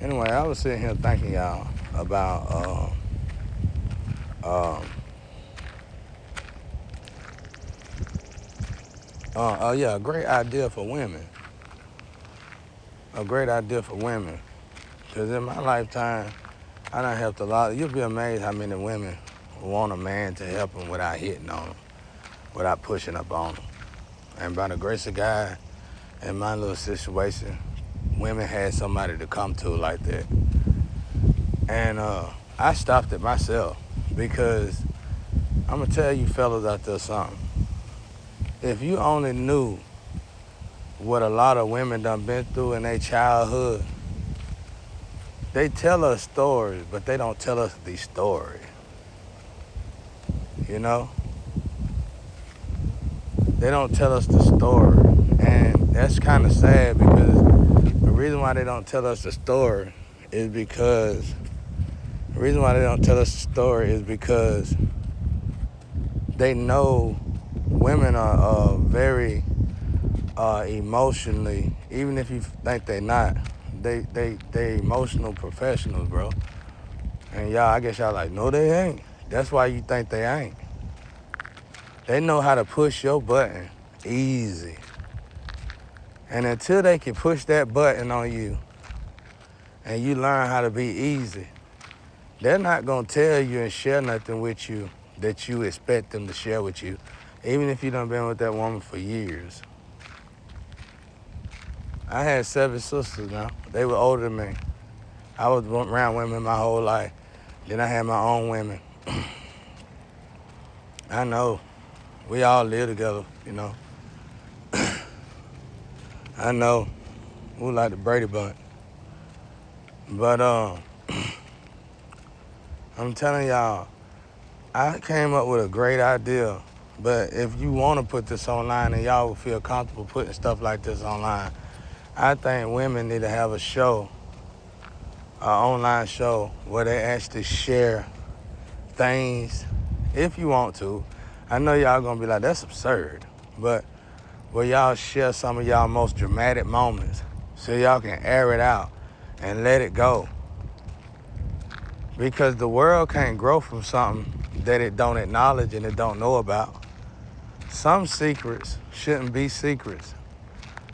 Anyway, I was sitting here thinking, y'all, about um, yeah, a great idea for women. A great idea for women. Because in my lifetime, I done helped a lot. You'll be amazed how many women want a man to help them without hitting on them, without pushing up on them. And by the grace of God, in my little situation, women had somebody to come to like that. And I stopped it myself because I'm going to tell you fellas out there something. If you only knew what a lot of women done been through in their childhood, they tell us stories, but they don't tell us the story. You know? They don't tell us the story. And that's kind of sad because the reason why they don't tell us the story is because they know women are very emotionally, even if you think they're not, they emotional professionals, bro. And y'all, I guess y'all like, no, they ain't. That's why you think they ain't. They know how to push your button easy. And until they can push that button on you and you learn how to be easy, they're not gonna tell you and share nothing with you that you expect them to share with you, even if you done been with that woman for years. I had 7 sisters now. They were older than me. I was around women my whole life. Then I had my own women. I know. We all live together, you know. I know. We like the Brady Bunch. But I'm telling y'all, I came up with a great idea. But if you want to put this online and y'all will feel comfortable putting stuff like this online, I think women need to have a show, an online show, where they actually share things, if you want to. I know y'all gonna be like, that's absurd. But where y'all share some of y'all most dramatic moments so y'all can air it out and let it go. Because the world can't grow from something that it don't acknowledge and it don't know about. Some secrets shouldn't be secrets.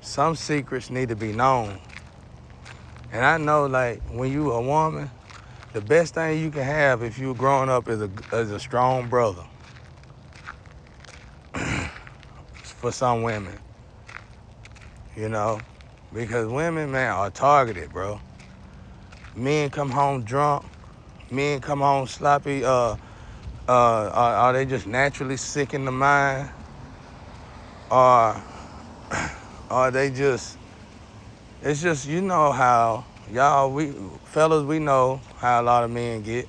Some secrets need to be known. And I know, like, when you a woman, the best thing you can have if you're growing up is a strong brother. For some women, you know, because women, man, are targeted, bro. Men come home drunk. Men come home sloppy. Are they just naturally sick in the mind? Or are they just? It's just, you know how y'all, fellas, we know how a lot of men get.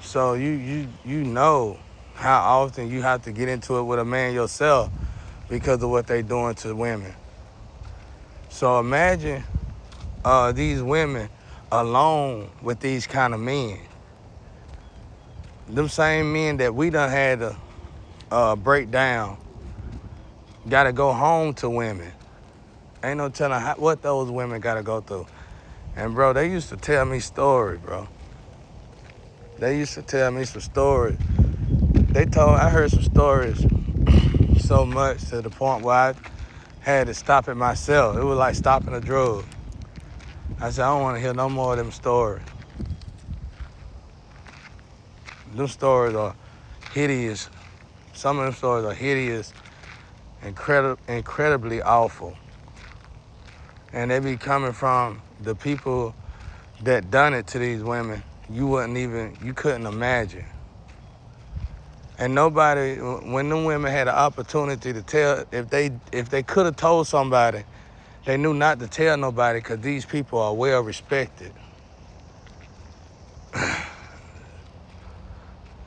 So you know how often you have to get into it with a man yourself because of what they doing to women. So imagine these women alone with these kind of men. Them same men that we done had to break down, gotta go home to women. Ain't no telling what those women gotta go through. And bro, they used to tell me stories, bro. They used to tell me some stories. I heard some stories so much to the point where I had to stop it myself. It was like stopping a drug. I said, I don't want to hear no more of them stories. Them stories are hideous. Some of them stories are hideous, incredibly awful. And they be coming from the people that done it to these women. You couldn't imagine. And nobody, when them women had an opportunity to tell, if they could have told somebody, they knew not to tell nobody because these people are well respected.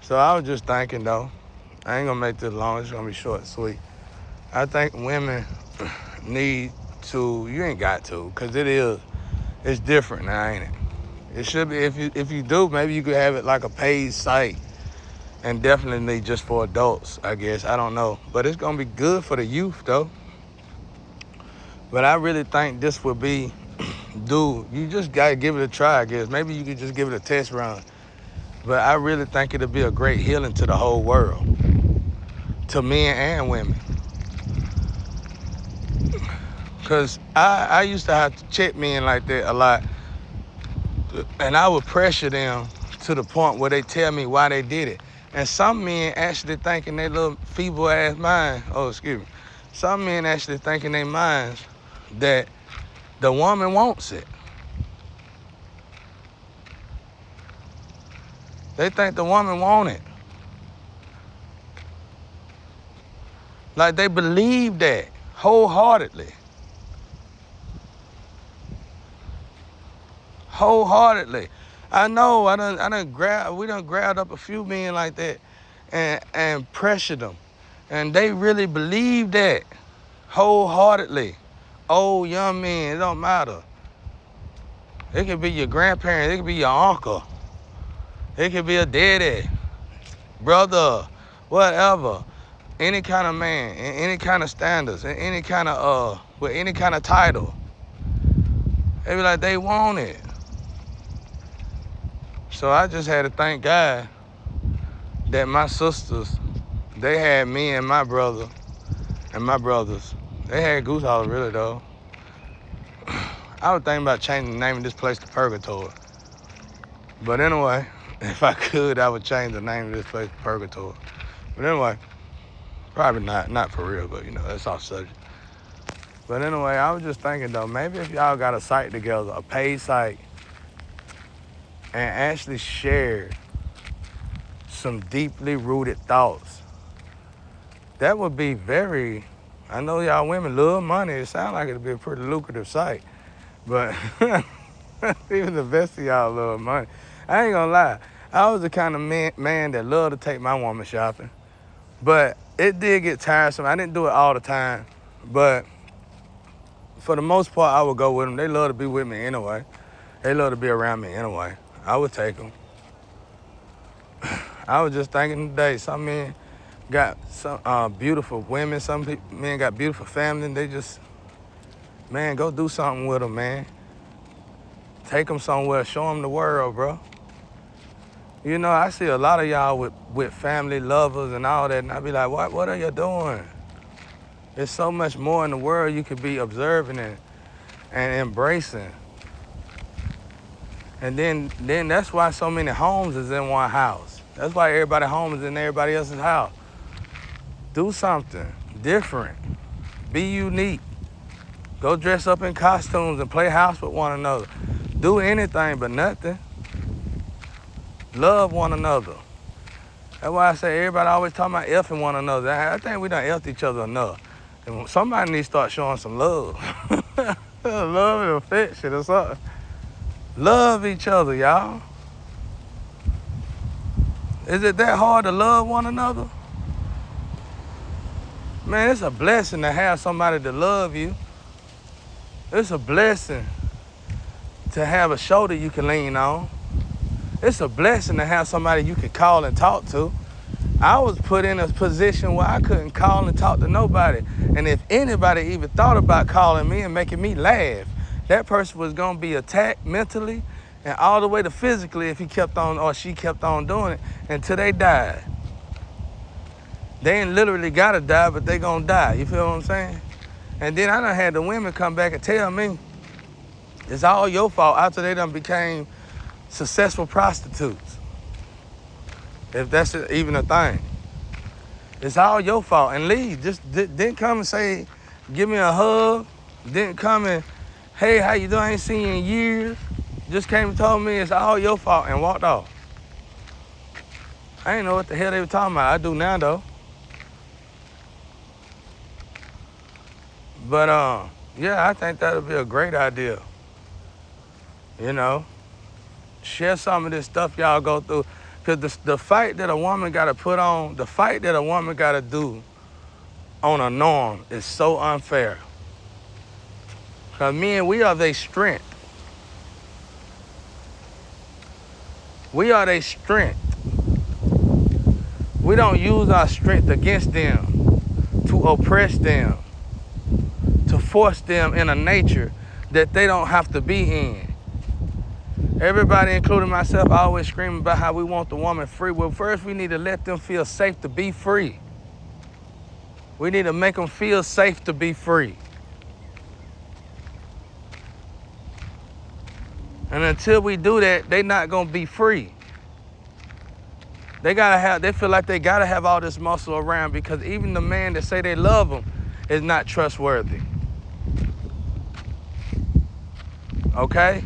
So I was just thinking though, I ain't gonna make this long, it's gonna be short and sweet. I think women need to, you ain't got to, because it's different now, ain't it? It should be, if you do, maybe you could have it like a paid site, and definitely just for adults, I guess, I don't know. But it's gonna be good for the youth though. But I really think this would be dude, you just gotta give it a try, I guess. Maybe you could just give it a test run. But I really think it'll be a great healing to the whole world, to men and women. Because I used to have to check men like that a lot, and I would pressure them to the point where they tell me why they did it. And some men actually think in their little feeble ass mind, some men actually think in their minds that the woman wants it. They think the woman want it. Like they believe that wholeheartedly. Wholeheartedly. I know we done grabbed up a few men like that and pressured them. And they really believe that wholeheartedly. Old, young men, it don't matter. It could be your grandparents, it could be your uncle. It could be a daddy, brother, whatever. Any kind of man, in any kind of standards, in any kind of with any kind of title. They be like, they want it. So I just had to thank God that my sisters, they had me and my brother and my brothers. They had Goose Hollow, really though. I was thinking about changing the name of this place to Purgatory. But anyway, if I could, I would change the name of this place to Purgatory. But anyway, probably not for real, but that's off subject. But anyway, I was just thinking though, maybe if y'all got a site together, a paid site, and actually shared some deeply rooted thoughts, that would be very, I know y'all women love money. It sounds like it'd be a pretty lucrative site, but even the best of y'all love money. I ain't gonna lie, I was the kind of man that loved to take my woman shopping, but it did get tiresome. I didn't do it all the time, but for the most part, I would go with them. They love to be with me anyway. They love to be around me anyway. I would take them. I was just thinking today, some men got some beautiful women, some men got beautiful family, and they just, man, go do something with them, man. Take them somewhere, show them the world, bro. I see a lot of y'all with family, lovers, and all that, and I be like, what are you doing? There's so much more in the world you could be observing and embracing. And then that's why so many homes is in one house. That's why everybody's home is in everybody else's house. Do something different. Be unique. Go dress up in costumes and play house with one another. Do anything but nothing. Love one another. That's why I say everybody always talking about effing one another. I think we done effed each other enough. And somebody needs to start showing some love. Love and affection or something. Love each other, y'all. Is it that hard to love one another? Man, it's a blessing to have somebody to love you. It's a blessing to have a shoulder you can lean on. It's a blessing to have somebody you can call and talk to. I was put in a position where I couldn't call and talk to nobody. And if anybody even thought about calling me and making me laugh, that person was gonna be attacked mentally and all the way to physically if he kept on or she kept on doing it until they died. They ain't literally gotta die, but they gonna die. You feel what I'm saying? And then I done had the women come back and tell me, it's all your fault after they done became successful prostitutes. If that's even a thing. It's all your fault. And leave. Just didn't come and say, give me a hug. Didn't come and, hey, how you doing? I ain't seen you in years. Just came and told me it's all your fault and walked off. I ain't know what the hell they were talking about. I do now though. But yeah, I think that would be a great idea. Share some of this stuff y'all go through. Because the fight that a woman got to put on, the fight that a woman got to do on a norm is so unfair. Because men, we are their strength. We are their strength. We don't use our strength against them, to oppress them, to force them in a nature that they don't have to be in. Everybody, including myself, always screaming about how we want the woman free. Well, first we need to let them feel safe to be free. We need to make them feel safe to be free. And until we do that, they not gonna be free. They feel like they gotta have all this muscle around, because even the man that say they love them is not trustworthy. Okay?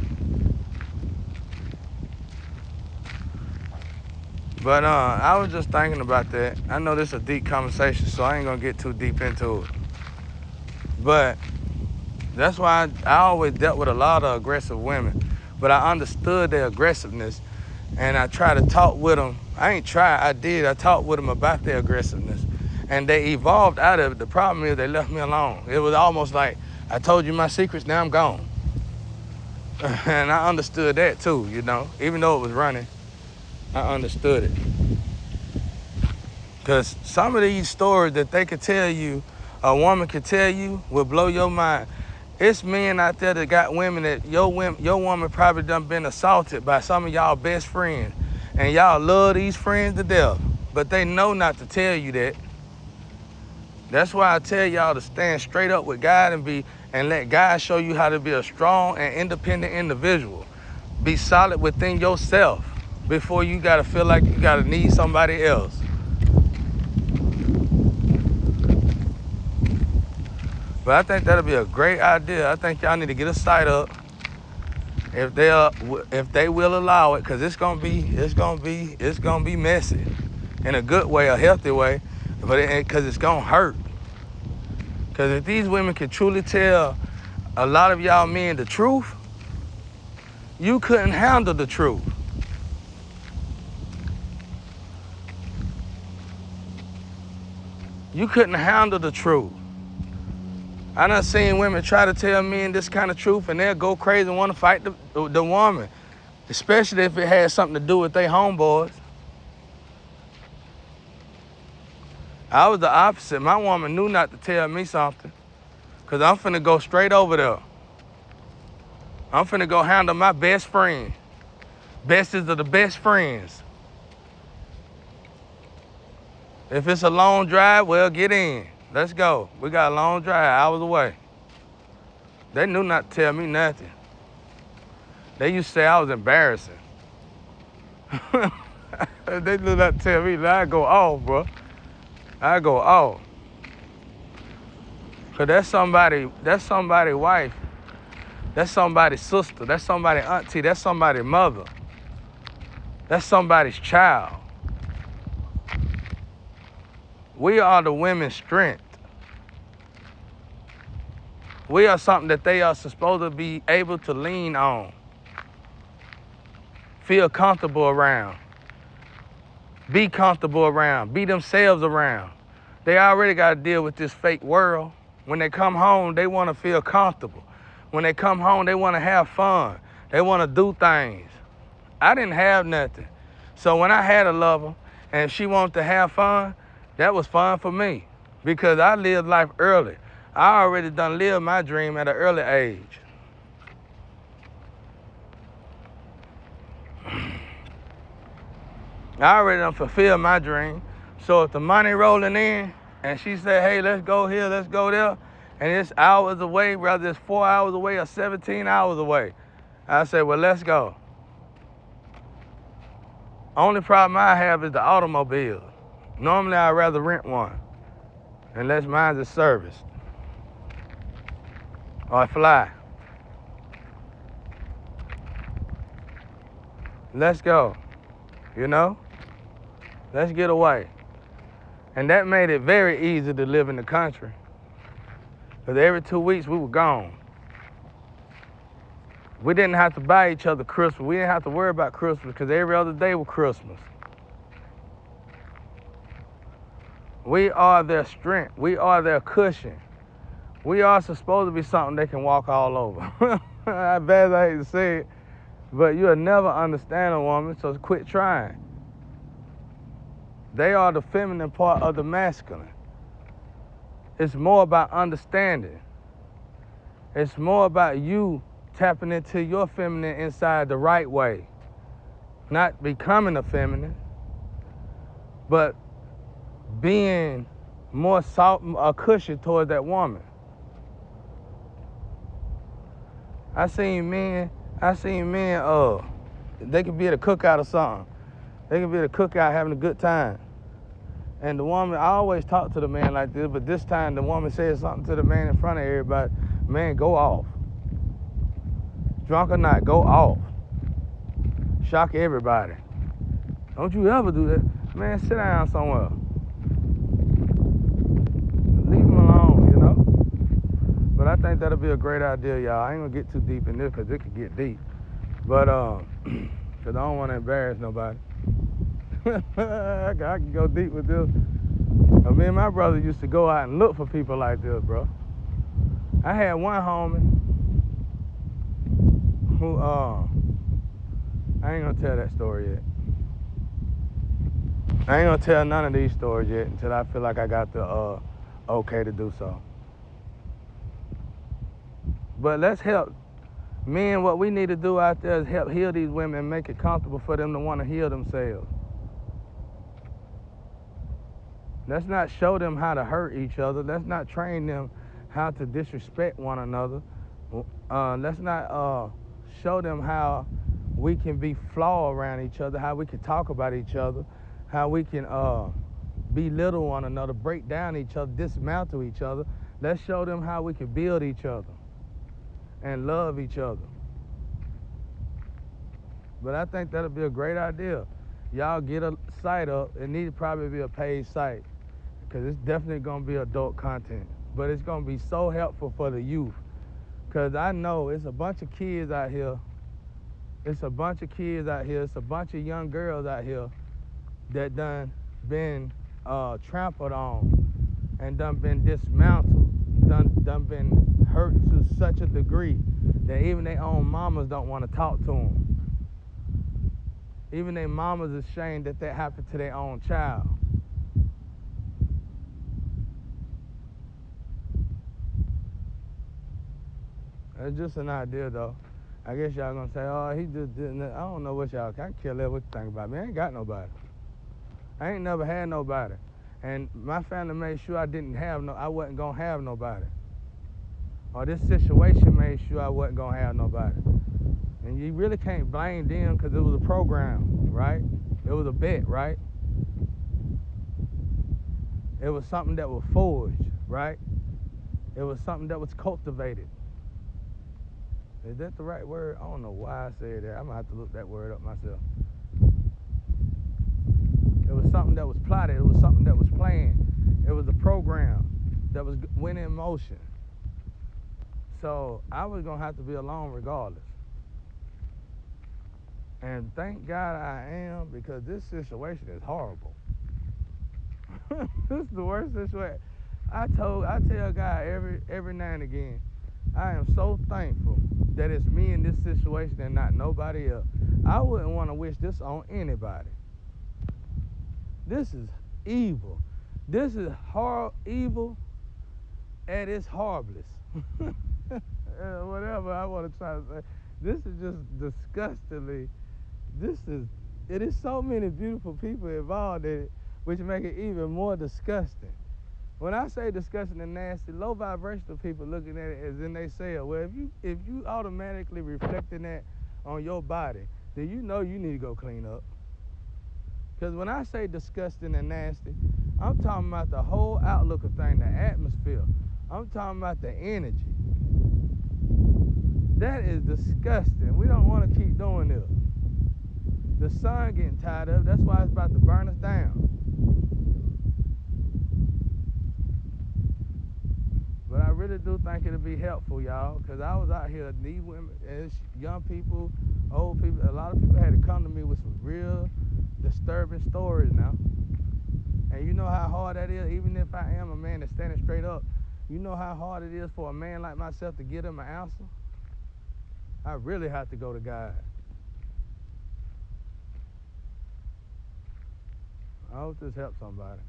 But I was just thinking about that. I know this is a deep conversation, so I ain't gonna get too deep into it. But that's why I always dealt with a lot of aggressive women. But I understood their aggressiveness, and I tried to talk with them. I talked with them about their aggressiveness. And they evolved out of it. The problem is they left me alone. It was almost like, I told you my secrets, now I'm gone. And I understood that too, you know. Even though it was running, I understood it. Because some of these stories that they could tell you, a woman could tell you, will blow your mind. It's men out there that got women that your woman probably done been assaulted by some of y'all best friends. And y'all love these friends to death. But they know not to tell you that. That's why I tell y'all to stand straight up with God and let God show you how to be a strong and independent individual. Be solid within yourself before you gotta feel like you gotta need somebody else. But I think that'll be a great idea. I think y'all need to get a site up if they will allow it, because it's gonna be messy in a good way, a healthy way, but because it's gonna hurt. Because if these women can truly tell a lot of y'all men the truth, you couldn't handle the truth. You couldn't handle the truth. I done seen women try to tell men this kind of truth, and they'll go crazy and want to fight the woman, especially if it has something to do with their homeboys. I was the opposite. My woman knew not to tell me something, because I'm finna go straight over there. I'm finna go handle my best friend. Bestest of the best friends. If it's a long drive, well, get in. Let's go. We got a long drive, hours away. They knew not to tell me nothing. They used to say I was embarrassing. They knew not to tell me. I go off, bro. I go off. Cause that's somebody's wife. That's somebody's sister. That's somebody's auntie. That's somebody's mother. That's somebody's child. We are the women's strength. We are something that they are supposed to be able to lean on, feel comfortable around, be comfortable around, be themselves around. They already got to deal with this fake world. When they come home, they want to feel comfortable. When they come home, they want to have fun. They want to do things. I didn't have nothing. So when I had a lover and she wanted to have fun, that was fun for me, because I lived life early. I already done lived my dream at an early age. I already done fulfilled my dream. So if the money rolling in and she said, hey, let's go here, let's go there, and it's hours away, whether it's 4 hours away or 17 hours away, I say, well, let's go. Only problem I have is the automobile. Normally, I'd rather rent one, unless mine's is serviced. Or fly. Let's go, you know? Let's get away. And that made it very easy to live in the country, because every 2 weeks we were gone. We didn't have to buy each other Christmas. We didn't have to worry about Christmas, because every other day was Christmas. We are their strength. We are their cushion. We are supposed to be something they can walk all over. I bet I hate to say it, but you'll never understand a woman, so quit trying. They are the feminine part of the masculine. It's more about understanding. It's more about you tapping into your feminine inside the right way. Not becoming a feminine, but being more soft, a cushion towards that woman. I seen men, they could be at a cookout or something. They could be at a cookout having a good time. And the woman, I always talk to the man like this, but this time the woman said something to the man in front of everybody. Man, go off. Drunk or not, go off. Shock everybody. Don't you ever do that. Man, sit down somewhere. Leave him alone, you know? But I think that'll be a great idea, y'all. I ain't gonna get too deep in this because it could get deep. But, because I don't want to embarrass nobody. I can go deep with this. Me and my brother used to go out and look for people like this, bro. I had one homie who, I ain't gonna tell that story yet. I ain't gonna tell none of these stories yet until I feel like I got the okay to do so. But let's help men. What we need to do out there is help heal these women and make it comfortable for them to want to heal themselves. Let's not show them how to hurt each other. Let's not train them how to disrespect one another. Let's not show them how we can be flawed around each other, how we can talk about each other, how we can belittle one another, break down each other, dismantle each other. Let's show them how we can build each other and love each other. But I think that'll be a great idea. Y'all get a site up. It need to probably be a paid site because it's definitely going to be adult content. But it's going to be so helpful for the youth because I know it's a bunch of kids out here. It's a bunch of kids out here. It's a bunch of young girls out here that done been trampled on and done been dismantled, done been hurt to such a degree that even their own mamas don't want to talk to them. Even their mamas are ashamed that that happened to their own child. That's just an idea, though. I guess y'all gonna say, oh, he just didn't. I don't know what y'all, I can't care less what you think about me. I ain't got nobody. I ain't never had nobody. And my family made sure I wasn't gonna have nobody. Or this situation made sure I wasn't gonna have nobody. And you really can't blame them because it was a program, right? It was a bet, right? It was something that was forged, right? It was something that was cultivated. Is that the right word? I don't know why I said that. I'm gonna have to look that word up myself. It was something that was plotted. It was something that was planned. It was a program that went in motion. So I was gonna have to be alone regardless. And thank God I am, because this situation is horrible. This is the worst situation. I tell God every now and again, I am so thankful that it's me in this situation and not nobody else. I wouldn't want to wish this on anybody. This is evil. This is evil at its horriblest. Whatever I want to try to say. This is just disgustingly. It is so many beautiful people involved in it, which make it even more disgusting. When I say disgusting and nasty, low vibrational people looking at it as in they say, well, if you automatically reflecting that on your body, then you know you need to go clean up. Because when I say disgusting and nasty, I'm talking about the whole outlook of things, the atmosphere. I'm talking about the energy. That is disgusting. We don't want to keep doing this. The sun getting tired of it. That's why it's about to burn us down. But I really do think it'll be helpful, y'all, because I was out here, these women, as young people, old people, a lot of people had to come to me with some real disturbing stories now. And you know how hard that is, even if I am a man that's standing straight up, you know how hard it is for a man like myself to get him an answer? I really have to go to God. I hope this helps somebody.